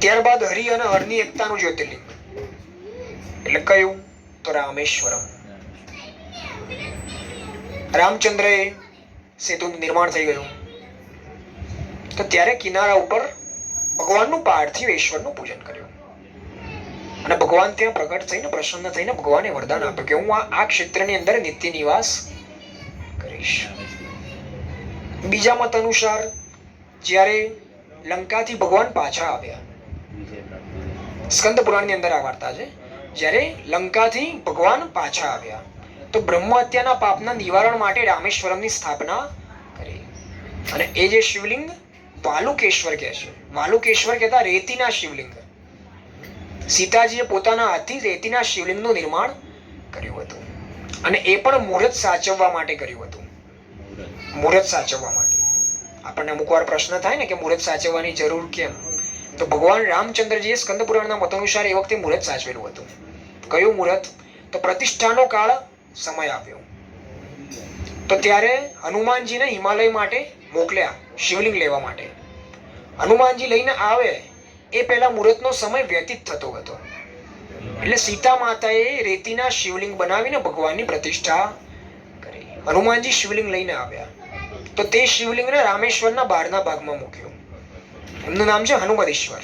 ત્યારબાદ હરિ અને હરની એકતાનું જ્યોતિર્લિંગ એટલે કયું? તો રામેશ્વરમ. રામચંદ્રએ સેતુનું નિર્માણ થઈ ગયું તો ત્યારે કિનારા ઉપર ભગવાનનું પાર્થિવ ઈશ્વરનું પૂજન કર્યું અને ભગવાન ત્યાં પ્રગટ થઈને પ્રસન્ન થઈને ભગવાને વરદાન આપ્યું કે હું આ ક્ષેત્રની અંદર નિત્ય નિવાસ કરીશ. બીજા મત અનુસાર જ્યારે લંકાથી ભગવાન પાછા આવ્યા, સ્કંદ પુરાણની અંદર આ વાર્તા છે, જ્યારે લંકાથી ભગવાન પાછા આવ્યા તો બ્રહ્મ હત્યાના પાપના નિવારણ માટે રામેશ્વરમની સ્થાપના કરી. અને એ જે શિવલિંગ વાલુકેશ્વર કહે છે, વાલુકેશ્વર કહેતા રેતીના શિવલિંગ. સીતાજીએ પોતાના હાથથી રેતીના શિવલિંગનું નિર્માણ કર્યું હતું અને એ પણ મુહૂર્ત સાચવવા માટે કર્યું હતું. મુહૂર્ત સાચવવા માટે. આપણને અમુક વાર પ્રશ્ન થાય ને કે મુહૂર્ત સાચવવાની જરૂર કેમ? તો ભગવાન રામચંદ્રજીએ સ્કંદ પુરાણના મત અનુસાર એ વખતે મુહૂર્ત સાચવેલું હતું. કયું મુહૂર્ત? તો પ્રતિષ્ઠાનો કાળ સમય આવ્યો તો ત્યારે હનુમાનજીને હિમાલય માટે મોકલ્યા શિવલિંગ લેવા માટે. હનુમાનજી લઈને આવે એ પહેલા મુહૂર્તનો સમય વ્યતીત થતો હતો એટલે સીતા માતાએ રેતીના શિવલિંગ બનાવીને ભગવાનની પ્રતિષ્ઠા કરી. હનુમાનજી શિવલિંગ લઈને આવ્યા તો તે શિવલિંગને રામેશ્વરના બહારના ભાગમાં મૂક્યું. એમનું નામ છે હનુમદીશ્વર.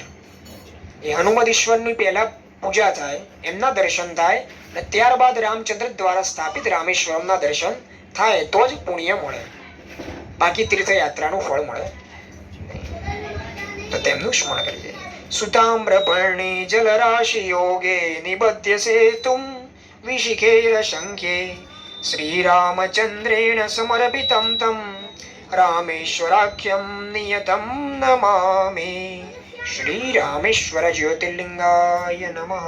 એ હનુમદીશ્વરની પહેલા પૂજા થાય, એમના દર્શન થાય અને ત્યારબાદ રામચંદ્ર દ્વારા સ્થાપિત રામેશ્વરમના દર્શન થાય તો જ પુણ્ય મળે, બાકી તીર્થયાત્રાનું ફળ મળે. તો તેમનું સ્મરણ કરીએ. સુતામ્રપર્ણે જલરાશિ યોગે નિબધ્ય સેતુમ વિશિખેર શંખ્યે શ્રીરામચંદ્રેણ સમર્પિતમ તમ રામેશ્વરાખ્યમ નિયતમ નમામિ. શ્રી રામેશ્વર જ્યોતિર્લિંગાય નમઃ.